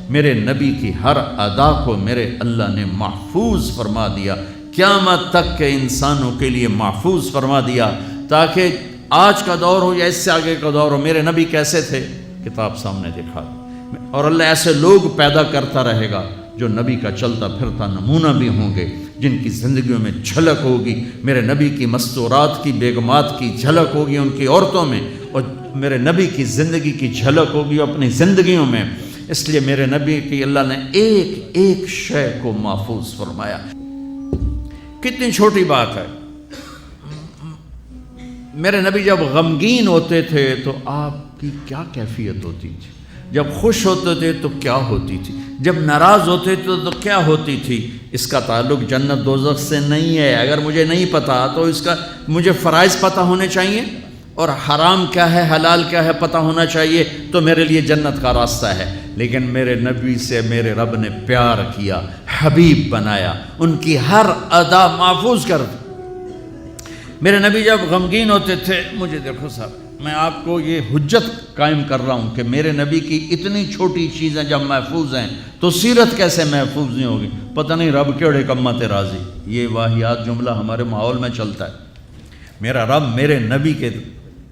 میرے نبی کی ہر ادا کو میرے اللہ نے محفوظ فرما دیا، قیامت تک کے انسانوں کے لیے محفوظ فرما دیا، تاکہ آج کا دور ہو یا اس سے آگے کا دور ہو، میرے نبی کیسے تھے کتاب سامنے دکھا دی، اور اللہ ایسے لوگ پیدا کرتا رہے گا جو نبی کا چلتا پھرتا نمونہ بھی ہوں گے، جن کی زندگیوں میں جھلک ہوگی میرے نبی کی مستورات کی، بیگمات کی جھلک ہوگی ان کی عورتوں میں، اور میرے نبی کی زندگی کی جھلک ہوگی اپنی زندگیوں میں۔ اس لیے میرے نبی کی اللہ نے ایک ایک شے کو محفوظ فرمایا۔ کتنی چھوٹی بات ہے، میرے نبی جب غمگین ہوتے تھے تو آپ کی کیا کیفیت ہوتی تھی، جب خوش ہوتے تھے تو کیا ہوتی تھی، جب ناراض ہوتے تھے تو کیا ہوتی تھی۔ اس کا تعلق جنت دوزخ سے نہیں ہے، اگر مجھے نہیں پتا تو اس کا مجھے فرائض پتہ ہونے چاہیے، اور حرام کیا ہے حلال کیا ہے پتہ ہونا چاہیے، تو میرے لیے جنت کا راستہ ہے۔ لیکن میرے نبی سے میرے رب نے پیار کیا، حبیب بنایا، ان کی ہر ادا محفوظ کر دی۔ میرے نبی جب غمگین ہوتے تھے، مجھے دیکھو صاحب، میں آپ کو یہ حجت قائم کر رہا ہوں کہ میرے نبی کی اتنی چھوٹی چیزیں جب محفوظ ہیں تو سیرت کیسے محفوظ نہیں ہوگی۔ پتہ نہیں رب کیڑے کمت راضی، یہ واہیات جملہ ہمارے ماحول میں چلتا ہے۔ میرا رب میرے نبی کے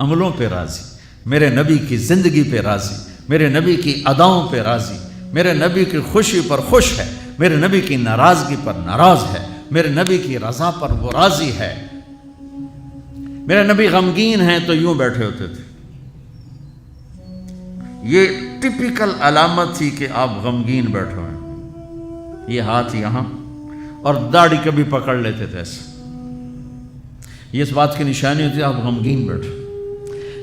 عملوں پہ راضی، میرے نبی کی زندگی پہ راضی، میرے نبی کی اداؤں پہ راضی، میرے نبی کی خوشی پر خوش ہے، میرے نبی کی ناراضگی پر ناراض ہے، میرے نبی کی رضا پر وہ راضی ہے۔ میرے نبی غمگین ہیں تو یوں بیٹھے ہوتے تھے، یہ ٹپیکل علامت تھی کہ آپ غمگین بیٹھے ہیں، یہ ہاتھ یہاں، اور داڑھی کبھی پکڑ لیتے تھے ایسے، یہ اس بات کی نشانی ہوتی ہے آپ غمگین بیٹھے۔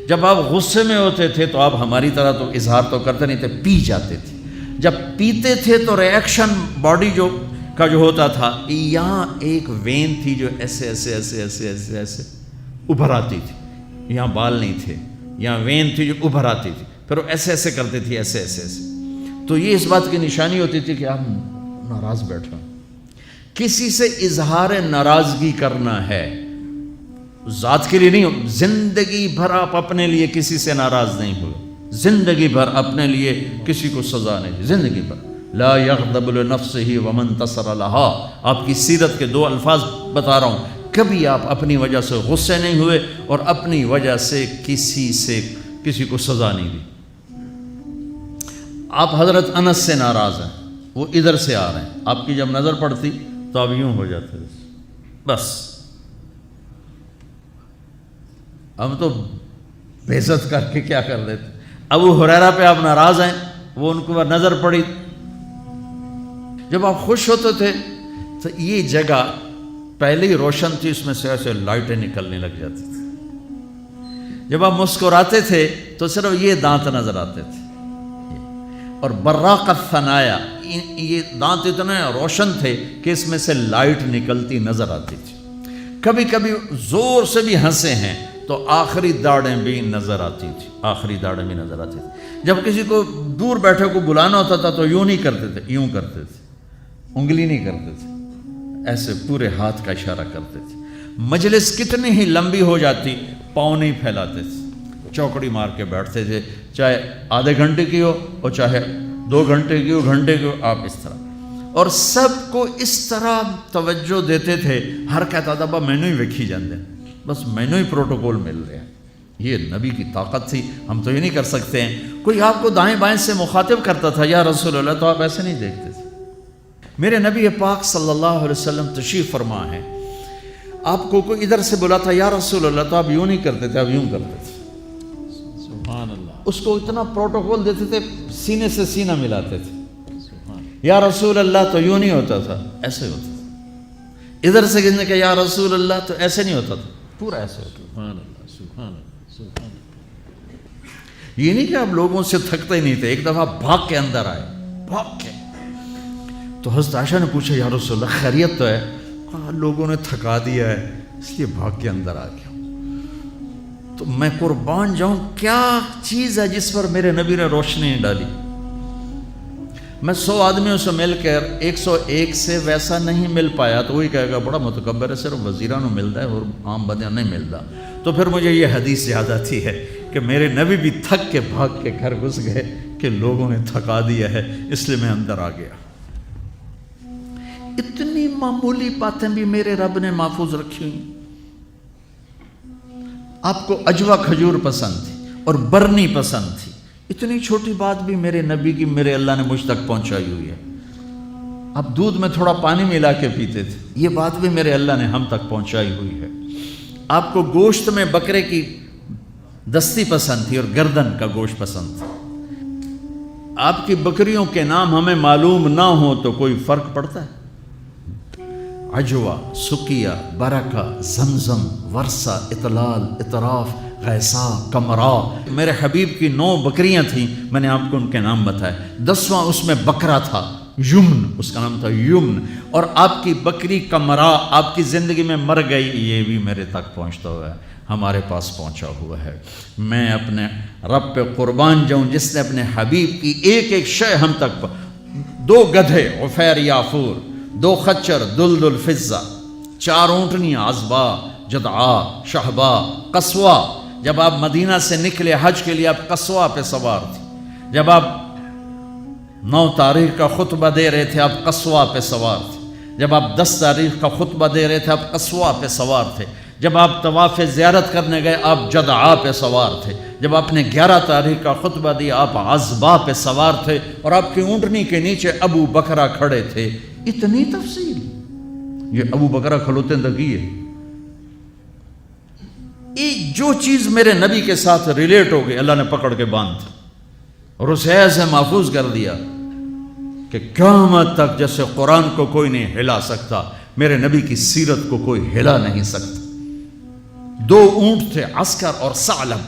جب آپ غصے میں ہوتے تھے تو آپ ہماری طرح تو اظہار تو کرتے نہیں تھے، پی جاتے تھے۔ جب پیتے تھے تو ریئیکشن باڈی کا جو ہوتا تھا، یہاں ایک وین تھی جو ایسے ایسے ایسے ایسے ایسے ایسے ابھر آتی تھی، یہاں بال نہیں تھے، یہاں وین تھی جو ابھر آتی تھی، پھر وہ ایسے ایسے کرتی تھی، ایسے ایسے ایسے۔ تو یہ اس بات کی نشانی ہوتی تھی کہ آپ ناراض بیٹھے ہیں۔ کسی سے اظہار ناراضگی کرنا ہے، ذات کے لیے نہیں، زندگی بھر آپ اپنے لیے کسی سے ناراض نہیں ہوئے، زندگی بھر اپنے لیے کسی کو سزا نہیں دی، زندگی بھر لا یغضب لنفسہ ومن انتصر لہا۔ آپ کی سیرت کے دو الفاظ بتا رہا ہوں، کبھی آپ اپنی وجہ سے غصے نہیں ہوئے اور اپنی وجہ سے کسی کو سزا نہیں دی۔ آپ حضرت انس سے ناراض ہیں، وہ ادھر سے آ رہے ہیں، آپ کی جب نظر پڑتی تو آپ یوں ہو جاتے تھے، بس ہم تو بے عزت کر کے کیا کر دیتے۔ ابو ہریرہ پہ آپ ناراض ہیں، وہ ان کو نظر پڑی۔ جب آپ خوش ہوتے تھے تو یہ جگہ پہلے ہی روشن تھی، اس میں سے ایسے لائٹیں نکلنے لگ جاتی تھی۔ جب آپ مسکراتے تھے تو صرف یہ دانت نظر آتے تھے، اور براق الثنایا، یہ دانت اتنے روشن تھے کہ اس میں سے لائٹ نکلتی نظر آتی تھی۔ کبھی کبھی زور سے بھی ہنسے ہیں تو آخری داڑیں بھی نظر آتی تھی، آخری داڑیں بھی نظر آتی تھی۔ جب کسی کو دور بیٹھے کو بلانا ہوتا تھا تو یوں نہیں کرتے تھے، یوں کرتے تھے، انگلی نہیں کرتے تھے، ایسے پورے ہاتھ کا اشارہ کرتے تھے۔ مجلس کتنی ہی لمبی ہو جاتی، پاؤں نہیں پھیلاتے تھے، چوکڑی مار کے بیٹھتے تھے، چاہے آدھے گھنٹے کی ہو اور چاہے 2 گھنٹے کی ہو، گھنٹے کی ہو، آپ اس طرح، اور سب کو اس طرح توجہ دیتے تھے۔ ہر کہتا تھا با مینوں ہی ویکھی جاندے، بس مینوں ہی پروٹوکول مل رہا ہے۔ یہ نبی کی طاقت تھی، ہم تو یہ نہیں کر سکتے ہیں۔ کوئی آپ کو دائیں بائیں سے مخاطب کرتا تھا یا رسول اللہ، تو آپ ایسے نہیں دیکھتے تھے۔ میرے نبی پاک صلی اللہ علیہ وسلم تشریف فرما ہے، آپ کو کوئی ادھر سے بلا تھا یا رسول اللہ، تو آپ یوں نہیں کرتے تھے، آپ یوں کرتے تھے۔ سبحان اللہ۔ اس کو اتنا پروٹوکول دیتے تھے، سینے سے سینہ ملاتے تھے۔ یا رسول اللہ تو یوں نہیں ہوتا تھا، ایسے ہوتا تھا۔ ادھر سے کہنے کہ یا رسول اللہ تو ایسے نہیں ہوتا تھا، پورا ایسے ہوتا تھا۔ سبحان اللہ، سبحان اللہ، سبحان اللہ۔ یہ نہیں کہ آپ لوگوں سے تھکتے ہی نہیں تھے، ایک دفعہ بھاگ کے اندر آئے، بھاگ کے۔ تو حضرت عائشہ نے پوچھا یا رسول اللہ خیریت تو ہے؟ کہا لوگوں نے تھکا دیا ہے اس لیے بھاگ کے اندر آ گیا۔ تو میں قربان جاؤں، کیا چیز ہے جس پر میرے نبی نے روشنی ڈالی؟ میں 100 آدمیوں سے مل کر 101 سے ویسا نہیں مل پایا تو وہی کہے گا بڑا متکبر ہے، صرف وزیرانوں ملتا ہے اور عام بندیاں نہیں ملتا۔ تو پھر مجھے یہ حدیث یاد آتی ہے کہ میرے نبی بھی تھک کے بھاگ کے گھر گھس گئے کہ کہ لوگوں نے تھکا دیا ہے، اس لیے میں اندر آ گیا۔ اتنی معمولی باتیں بھی میرے رب نے محفوظ رکھی ہوئی۔ آپ کو اجوا کھجور پسند تھی اور برنی پسند تھی، اتنی چھوٹی بات بھی میرے نبی کی میرے اللہ نے مجھ تک پہنچائی ہوئی ہے۔ آپ دودھ میں تھوڑا پانی ملا کے پیتے تھے، یہ بات بھی میرے اللہ نے ہم تک پہنچائی ہوئی ہے۔ آپ کو گوشت میں بکرے کی دستی پسند تھی اور گردن کا گوشت پسند تھا۔ آپ کی بکریوں کے نام ہمیں معلوم نہ ہو تو کوئی فرق پڑتا ہے؟ عجوا، سکیہ، برکہ، زمزم، ورثہ، اطلال، اطراف، غیسا، کمرا، میرے حبیب کی 9 بکریاں تھیں، میں نے آپ کو ان کے نام بتائے۔ 10واں اس میں بکرا تھا، یمن، اس کا نام تھا یمن۔ اور آپ کی بکری کمرا آپ کی زندگی میں مر گئی، یہ بھی میرے تک پہنچتا ہوا ہے، ہمارے پاس پہنچا ہوا ہے۔ میں اپنے رب پہ قربان جاؤں جس نے اپنے حبیب کی ایک ایک شے ہم تک 2 گدھے عفیر یافور، 2 خچر دلدل فضہ، 4 اونٹنیاں عزبا، جدعا، شہبا، قصوا۔ جب آپ مدینہ سے نکلے حج کے لیے آپ قصوا پہ سوار تھے، جب آپ 9 تاریخ کا خطبہ دے رہے تھے آپ قصوا پہ سوار تھے، جب آپ 10 تاریخ کا خطبہ دے رہے تھے آپ قصوا پہ سوار تھے، جب آپ طواف زیارت کرنے گئے آپ جدعا پہ سوار تھے، جب آپ نے 11 تاریخ کا خطبہ دیا آپ عزبا پہ سوار تھے، اور آپ کی اونٹنی کے نیچے ابو بکرہ کھڑے تھے۔ اتنی تفصیل، یہ ابو بکرہ کھلوتے تک ہے۔ جو چیز میرے نبی کے ساتھ ریلیٹ ہو گئی اللہ نے پکڑ کے باندھ اور اسے ایسے محفوظ کر دیا کہ قیامت تک جیسے قرآن کو کوئی نہیں ہلا سکتا، میرے نبی کی سیرت کو کوئی ہلا نہیں سکتا۔ 2 اونٹ تھے، عسکر اور ثعلب،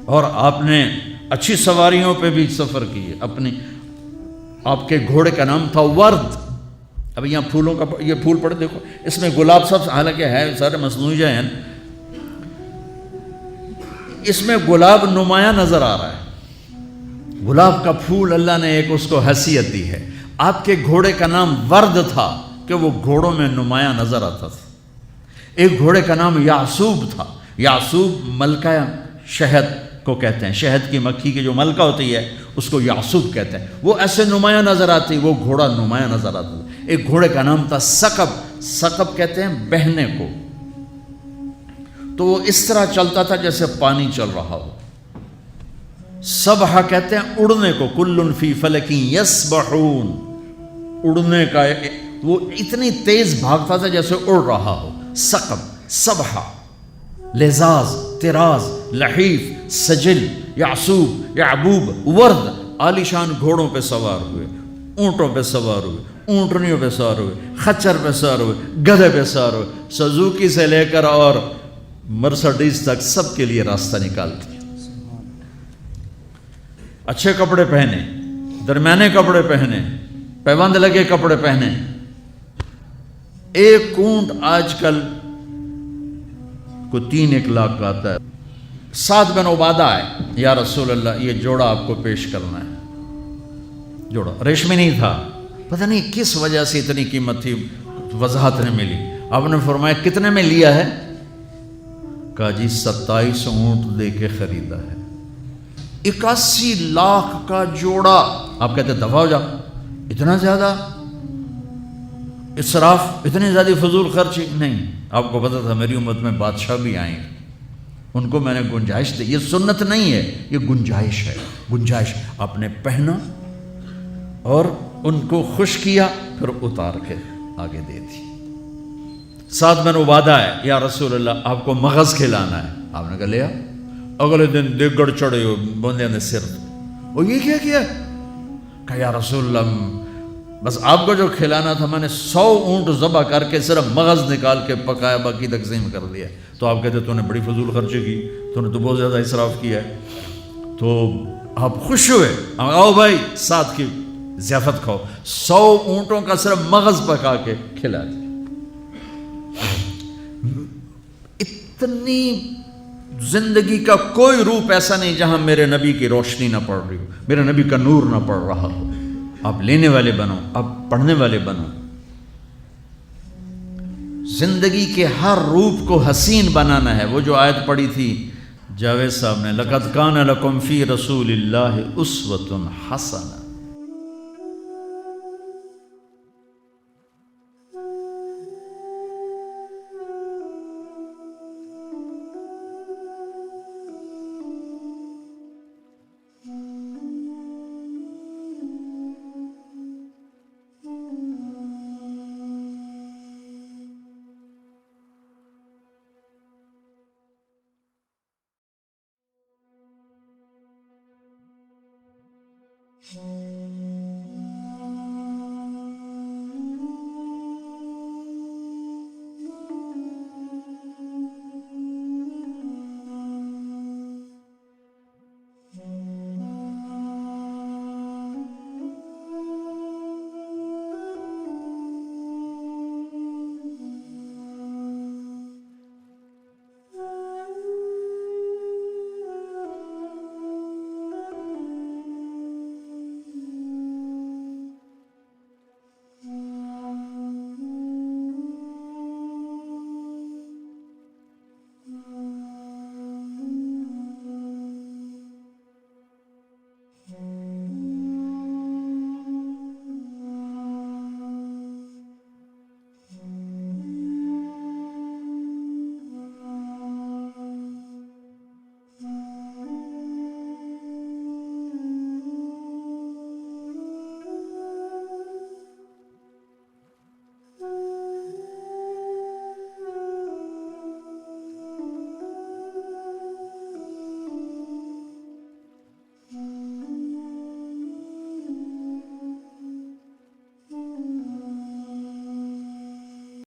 اور آپ نے اچھی سواریوں پہ بھی سفر کیے۔ آپ کے گھوڑے کا نام تھا ورد۔ اب یہاں پھولوں کا یہ پھول پڑے دیکھو، اس میں گلاب سب حالانکہ ہے سارے مصنوعی ہیں، اس میں گلاب نمایاں نظر آ رہا ہے۔ گلاب کا پھول اللہ نے ایک اس کو حیثیت دی ہے۔ آپ کے گھوڑے کا نام ورد تھا کہ وہ گھوڑوں میں نمایاں نظر آتا تھا۔ ایک گھوڑے کا نام یعصوب تھا۔ یعصوب ملکہ شہد کو کہتے ہیں، شہد کی مکھی کی جو ملکہ ہوتی ہے اس کو یعصوب کہتے ہیں۔ وہ ایسے نمایاں نظر آتی، وہ گھوڑا نمایاں نظر آتا تھا۔ ایک گھوڑے کا نام تھا ثقب۔ ثقب کہتے ہیں بہنے کو، تو وہ اس طرح چلتا تھا جیسے پانی چل رہا ہو۔ سبحہ کہتے ہیں اڑنے کو، کل فی فلک یسبحون، اڑنے کا، وہ اتنی تیز بھاگتا تھا جیسے اڑ رہا ہو۔ ثقب، سبحہ، لزاز، طراز، لحیف، سجل، یعصوب، یعبوب، ورد، عالیشان گھوڑوں پہ سوار ہوئے، اونٹوں پہ سوار ہوئے، اونٹنیوں پہ سوار ہوئے، خچر پہ سوار ہوئے، گدھے پہ سوار ہوئے، سزوکی سے لے کر اور مرسڈیز تک سب کے لیے راستہ نکالتے۔ اچھے کپڑے پہنے، درمیانے کپڑے پہنے، پیوند لگے کپڑے پہنے۔ ایک اونٹ آج کل کو 3 لاکھ کا آتا ہے۔ سعد بن عبادہ آئے، یا رسول اللہ یہ جوڑا آپ کو پیش کرنا ہے۔ جوڑا ریشمی نہیں تھا، پتہ نہیں کس وجہ سے اتنی قیمت تھی، وضاحت نہیں ملی۔ آپ نے فرمایا کتنے میں لیا ہے؟ کہا جی 27 اونٹ دے کے خریدا ہے۔ 81 لاکھ کا جوڑا۔ آپ کہتے دفع ہو جا، اتنا زیادہ اسراف، اتنی زیادہ فضول خرچی؟ نہیں، آپ کو پتا تھا میری امت میں بادشاہ بھی آئیں، ان کو میں نے گنجائش دی۔ یہ سنت نہیں ہے، یہ گنجائش ہے۔ گنجائش آپ نے پہنا اور ان کو خوش کیا، پھر اتار کے آگے دے دی۔ سعد بن عبادہ ہے، یا رسول اللہ آپ کو مغز کھلانا ہے۔ آپ نے کہا لیا۔ اگلے دن دیگڑ چڑھے ہو بندے نے سر، وہ یہ کیا؟ کہا یا رسول اللہ بس آپ کو جو کھلانا تھا میں نے 100 اونٹ ذبح کر کے صرف مغز نکال کے پکایا، باقی تقسیم کر دیا۔ تو آپ کہتے تو نے بڑی فضول خرچی کی، تو نے تو بہت زیادہ اسراف کیا ہے۔ تو آپ خوش ہوئے، آؤ بھائی ساتھ کی ضیافت کھاؤ۔ 100 اونٹوں کا صرف مغز پکا کے کھلا دیا۔ اتنی زندگی کا کوئی روپ ایسا نہیں جہاں میرے نبی کی روشنی نہ پڑ رہی ہو، میرے نبی کا نور نہ پڑ رہا ہو۔ آپ لینے والے بنو، آپ پڑھنے والے بنو۔ زندگی کے ہر روپ کو حسین بنانا ہے۔ وہ جو آیت پڑھی تھی جاوید صاحب نے لقد کان لکم فی رسول اللہ اسوۃ حسنہ.